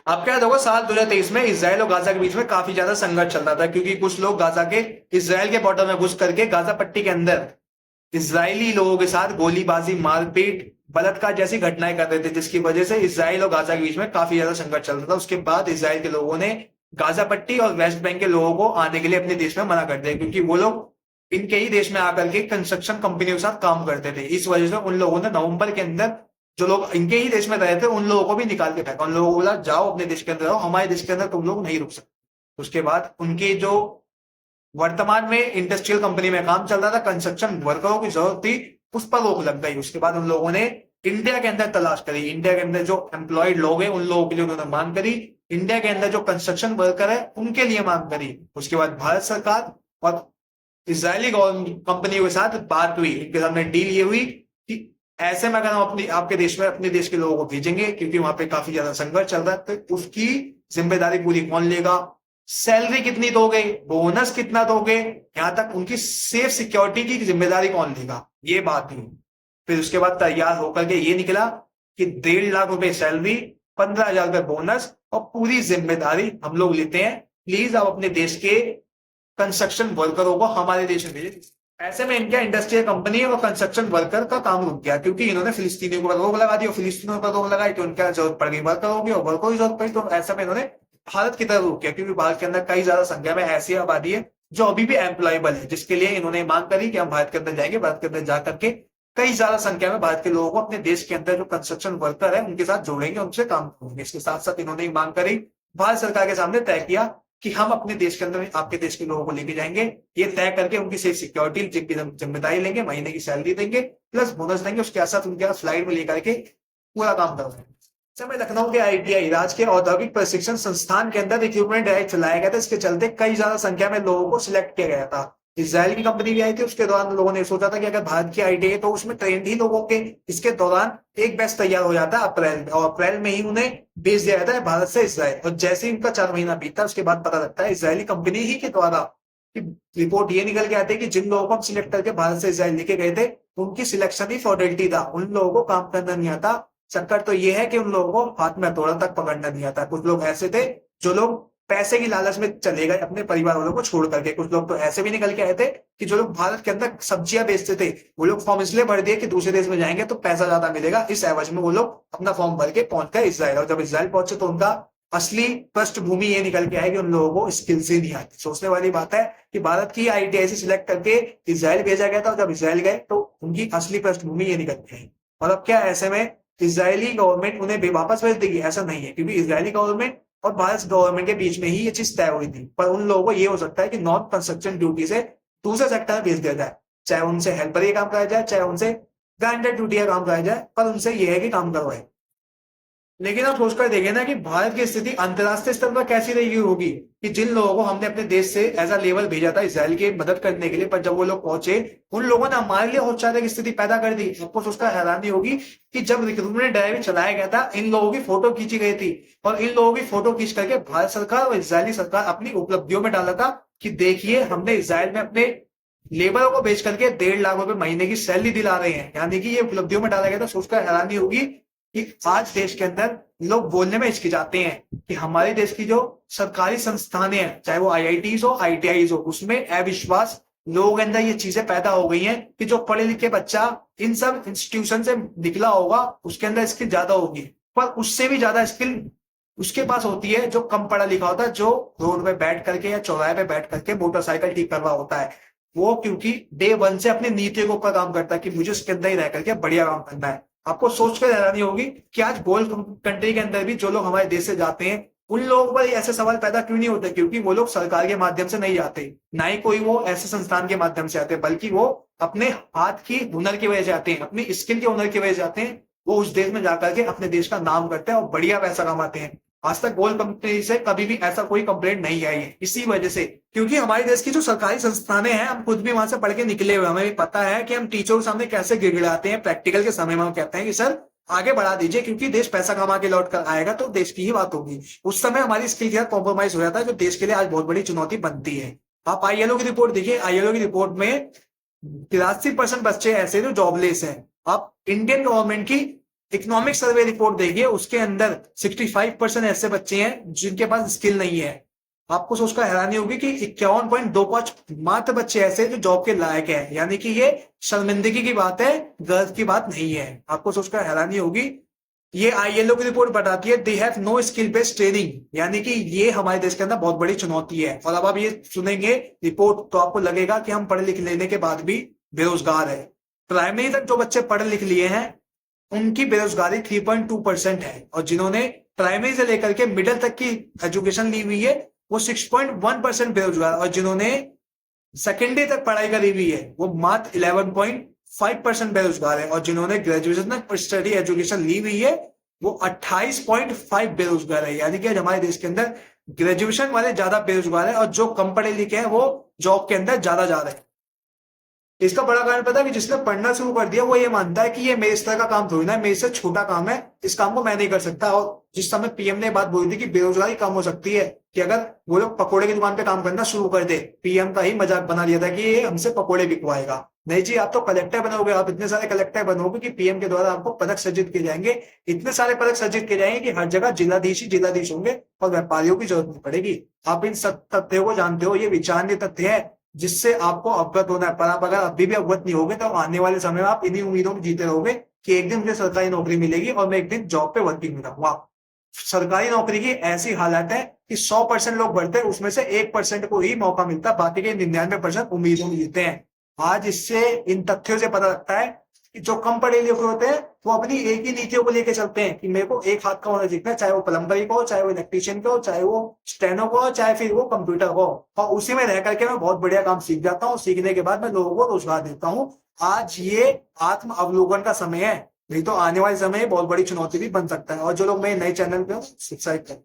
आपको याद होगा साल 2023 में इसराइल और गाजा के बीच में काफी ज्यादा संघर्ष चल रहा था, क्योंकि कुछ लोग गाजा के इसराइल के बॉर्डर में घुस करके गाजा पट्टी के अंदर इसराइली लोगों के साथ गोलीबाजी, मारपीट, बलात्कार जैसी घटनाएं कर रहे थे, जिसकी वजह से इसराइल और गाजा के बीच में काफी ज्यादा संघर्ष चल रहा था। उसके बाद इसराइल के लोगों ने गाजा पट्टी और वेस्ट बैंक के लोगों को आने के लिए अपने देश में मना कर दिया, क्योंकि वो लोग इनके ही देश में आकर के कंस्ट्रक्शन कंपनियों के साथ काम करते थे। इस वजह से उन लोगों ने नवंबर के अंदर जो लोग इनके ही देश में रहे थे उन लोगों को भी निकाल के फेंका। उन लोगों को बोला जाओ अपने देश के अंदर रहो, हमारे देश के अंदर तुम लोग नहीं रुक सकते। उसके बाद उनके जो वर्तमान में इंडस्ट्रियल कंपनी में काम चल रहा था, कंस्ट्रक्शन वर्करों की जरूरत थी, उस पर रोक लग गई। उसके बाद उन लोगों ने इंडिया के अंदर तलाश करी, इंडिया के अंदर जो एम्प्लॉयड लोग हैं उन लोगों के लिए उन्होंने मांग करी, इंडिया के अंदर जो कंस्ट्रक्शन वर्कर है उनके लिए मांग करी। उसके बाद भारत सरकार और इजरायली कंपनी के साथ बात हुई, इनके सामने डील ये हुई कि ऐसे में अगर हम अपनी आपके देश में अपने देश के लोगों को भेजेंगे, क्योंकि वहां पे काफी ज्यादा संघर्ष चल रहा है, तो उसकी जिम्मेदारी पूरी कौन लेगा, सैलरी कितनी दोगे, बोनस कितना दोगे, यहां तक उनकी सेफ सिक्योरिटी की जिम्मेदारी कौन लेगा, ये बात हुई। फिर उसके बाद तैयार होकर के ये निकला कि 1.5 लाख रुपए सैलरी, 15,000 रुपए बोनस और पूरी जिम्मेदारी हम लोग लेते हैं, प्लीज आप अपने देश के कंस्ट्रक्शन वर्करों को हमारे देश में भेजें। ऐसे में इनका इंडस्ट्रियल कंपनी और कंस्ट्रक्शन वर्कर का काम रुक गया, क्योंकि इन्होंने फिलिस्तीनियों पर रोक लगा दी और फिलिस्तीनियों पर रोक लगाई तो उनका जरूरत पड़ गई वर्करों की, और वर्करों की जरूरत पड़ी तो ऐसे में इन्होंने भारत की तरफ रुक गया, क्योंकि भारत के अंदर कई ज्यादा संख्या में ऐसी आबादी है जो अभी भी एम्प्लॉयबल है, जिसके लिए इन्होंने मांग करी कि हम भारत के अंदर जाएंगे, भारत के अंदर जाकर के कई ज्यादा संख्या में भारत के लोगों को अपने देश के अंदर जो कंस्ट्रक्शन वर्कर है उनके साथ जोड़ेंगे, उनसे काम करेंगे। इसके साथ साथ इन्होंने मांग करी, भारत सरकार के सामने तय किया कि हम अपने देश के अंदर आपके देश के लोगों को लेके जाएंगे, ये तय करके उनकी सेफ सिक्योरिटी की जिम्मेदारी लेंगे, महीने की सैलरी देंगे, प्लस बोनस देंगे, उसके साथ उनके फ्लाइट में लेकर के पूरा काम करवाएंगे। समय लखनऊ के आईटीआई राजकीय औद्योगिक प्रशिक्षण संस्थान के अंदर रिक्रूटमेंट ड्राइव चलाया गया था। इसके चलते कई ज्यादा संख्या में लोगों को सिलेक्ट किया गया था। इजराइल की कंपनी भी आई थी, उसके दौरान लोगों ने सोचा था कि अगर भारत की आईटीआई तो उसमें ट्रेंड ही लोगों के इसके दौरान एक बैच तैयार हो जाता है अप्रैल में, और अप्रैल में ही उन्हें भेज दिया जाता है भारत से इजराइल। और जैसे ही उनका 4 महीना बीतता है उसके बाद पता लगता है इजरायली कंपनी ही के द्वारा रिपोर्ट ये निकल के आती है कि जिन लोगों को हम सिलेक्ट करके भारत से इजराइल लेके गए थे उनकी सिलेक्शन ही फॉर्मेलिटी था, उन लोगों को काम करना नहीं आता। चक्कर तो ये है कि उन लोगों को हाथ में हथौड़ा तक पकड़ना नहीं आता। कुछ लोग ऐसे थे जो लोग पैसे की लालच में चले गए अपने परिवार वालों को छोड़ करके, कुछ लोग तो ऐसे भी निकल के आए थे कि जो लोग भारत के अंदर सब्जियां बेचते थे वो लोग फॉर्म इसलिए भर दिए कि दूसरे देश में जाएंगे तो पैसा ज्यादा मिलेगा, इस एवज में वो लोग अपना फॉर्म भर के पहुंच गए इजराइल। और जब इजराइल पहुंचे तो उनका असली पृष्ठभूमि ये निकल के आए कि उन लोगों को स्किल्स ही नहीं आती। सोचने वाली बात है कि भारत की आईटीआई से सिलेक्ट करके इजराइल भेजा गया था, और जब इजराइल गए तो उनकी असली पृष्ठभूमि ये निकल के आई। और अब क्या ऐसे में इजरायली गवर्नमेंट उन्हें वापस भेज देगी? ऐसा नहीं है, क्योंकि इजरायली गवर्नमेंट और भारत गवर्नमेंट के बीच में ही ये चीज तय हुई थी। पर उन लोगों को ये हो सकता है कि नॉन कंस्ट्रक्शन ड्यूटी से दूसरे सेक्टर में भेज दिया जाए, चाहे उनसे हेल्पर ये काम कराया जाए, चाहे उनसे ग्राइंडर ड्यूटी का काम कराया जाए, पर उनसे ये है कि काम करवाए। लेकिन आप सोचकर देखें ना कि भारत की स्थिति अंतरराष्ट्रीय स्तर पर कैसी रही होगी कि जिन लोगों को हमने अपने देश से एज अ लेवल भेजा था इसराइल की मदद करने के लिए, पर जब वो लोग पहुंचे उन लोगों ने हमारे लिए औपचारिक की स्थिति पैदा कर दी। आपको सोचकर हैरानी होगी कि जब रिक्रूटमेंट ड्राइव चलाया गया था इन लोगों की फोटो खींची गई थी, और इन लोगों की फोटो खींच करके भारत सरकार और इसराइली सरकार अपनी उपलब्धियों में डाला था कि देखिए हमने इसराइल में अपने लेबरों को भेज करके 1.5 लाख रुपए महीने की सैलरी दिला रहे हैं, यानी कि ये उपलब्धियों में डाला गया था। सोचकर हैरानी होगी कि आज देश के अंदर लोग बोलने में हिचकिचाते हैं कि हमारे देश की जो सरकारी संस्थानें हैं, चाहे वो आईआईटीज हो आईटीआईज हो, उसमें अविश्वास लोगों के अंदर ये चीजें पैदा हो गई हैं कि जो पढ़े लिखे बच्चा इन सब इंस्टीट्यूशन से निकला होगा उसके अंदर स्किल ज्यादा होगी, पर उससे भी ज्यादा स्किल उसके पास होती है जो कम पढ़ा लिखा होता है, जो रोड पे बैठ करके या चौराहे पे बैठ करके मोटरसाइकिल ठीक कर रहा होता है। वो क्योंकि डे 1 से अपनी नीतियों के ऊपर काम करता है कि मुझे उसके अंदर ही रह करके बढ़िया काम करना है। आपको सोचकर हैरानी होगी कि आज गोल्ड कंट्री के अंदर भी जो लोग हमारे देश से जाते हैं उन लोगों पर ऐसे सवाल पैदा क्यों नहीं होते? क्योंकि वो लोग सरकार के माध्यम से नहीं जाते, ना ही कोई वो ऐसे संस्थान के माध्यम से आते, बल्कि वो अपने हाथ की हुनर की वजह से आते हैं, अपनी स्किल के हुनर की वजह से आते हैं। वो उस देश में जाकर के अपने देश का नाम करते हैं और बढ़िया पैसा कमाते हैं। आज तक गोल्ड कंपनी से कभी भी ऐसा कोई कंप्लेंट नहीं आई है, इसी वजह से, क्योंकि हमारे देश की जो सरकारी संस्थानें हैं हम खुद भी वहां से पढ़ के निकले हुए, हमें भी पता है कि हम टीचरों के सामने कैसे गिड़गिड़ाते हैं। प्रैक्टिकल के समय में हम कहते हैं कि सर आगे बढ़ा दीजिए क्योंकि देश पैसा कमा के लौट कर आएगा तो देश की ही बात होगी। उस समय हमारी स्किल के साथ कॉम्प्रोमाइज हो जाता है, जो देश के लिए आज बहुत बड़ी चुनौती बनती है। आप आईएलओ की रिपोर्ट देखिए, आईएलओ की रिपोर्ट में 83% बच्चे ऐसे जो जॉबलेस हैं। आप इंडियन गवर्नमेंट की इकोनॉमिक सर्वे रिपोर्ट देखिए, उसके अंदर 65% ऐसे बच्चे हैं जिनके पास स्किल नहीं है। आपको सोचकर हैरानी होगी कि 51.25 मात्र बच्चे ऐसे हैं जो जॉब के लायक है, यानी कि ये शर्मिंदगी की बात है, गर्व की बात नहीं है। आपको सोचकर हैरानी होगी। ये ILO की रिपोर्ट बताती है they have no skill based training, यानी कि ये हमारे देश के अंदर बहुत बड़ी चुनौती है। और अब आप ये सुनेंगे रिपोर्ट तो आपको लगेगा कि हम पढ़े लिख लेने के बाद भी बेरोजगार है। प्राइमरी तक जो बच्चे पढ़े लिख लिए हैं उनकी बेरोजगारी 3.2% है, और जिन्होंने प्राइमरी से लेकर के मिडिल तक की एजुकेशन ली हुई है वो 6.1% बेरोजगार, और जिन्होंने सेकेंडरी तक पढ़ाई करी हुई है वो मात्र 11.5% बेरोजगार है, और जिन्होंने ग्रेजुएशन तक स्टडी एजुकेशन ली हुई है वो 28.5 बेरोजगार है। यानी कि आज हमारे देश के अंदर ग्रेजुएशन वाले ज्यादा बेरोजगार है और जो कम पढ़े लिखे हैं वो जॉब के अंदर ज्यादा जा रहे हैं। इसका बड़ा कारण पता है कि जिसने पढ़ना शुरू कर दिया वो ये मानता है कि ये मेरे स्तर का काम थोड़ी ना है, मेरे से छोटा काम है, इस काम को मैं नहीं कर सकता। और जिस समय PM ने बात बोली थी कि बेरोजगारी कम हो सकती है कि अगर वो लोग पकोड़े की दुकान पे काम करना शुरू कर दे, PM का ही मजाक बना लिया था कि ये हमसे पकोड़े बिकवाएगा। नहीं जी, आप तो कलेक्टर बनोगे, आप इतने सारे कलेक्टर बनोगे कि PM के द्वारा आपको पदक सृजित किए जाएंगे, इतने सारे पदक सृजित किए जाएंगे कि हर जगह जिलाधीश ही जिलाधीश होंगे और व्यापारियों की जरूरत नहीं पड़ेगी। आप इन सब तथ्यों को जानते हो, ये विचारणीय तथ्य है जिससे आपको अवगत होना है। पर आप अगर अभी भी अवगत नहीं होगे तो आने वाले समय में आप इन्हीं उम्मीदों में जीते रहोगे कि एक दिन मुझे सरकारी नौकरी मिलेगी और मैं एक दिन जॉब पे वर्किंग में रहूंगा। सरकारी नौकरी की ऐसी हालत है कि 100% लोग बढ़ते हैं, उसमें से 1% को ही मौका मिलता है, बाकी के 99% उम्मीदों में जीते हैं। आज इससे इन तथ्यों से पता लगता है कि जो कम पढ़े लिखे होते हैं वो अपनी एक ही नीतियों को लेकर चलते हैं कि मेरे को एक हाथ का होना सीखना है, चाहे वो प्लम्बरी को हो, चाहे वो इलेक्ट्रीशियन को हो, चाहे वो स्टेनो को हो, चाहे फिर वो कंप्यूटर को, और उसी में रह करके मैं बहुत बढ़िया काम सीख जाता हूँ। सीखने के बाद मैं लोगों को रोजगार देता हूँ। आज ये आत्म अवलोकन का समय है, नहीं तो आने वाले समय में बहुत बड़ी चुनौती भी बन सकता है। और जो लोग मेरे नए चैनल पे सब्सक्राइब करें।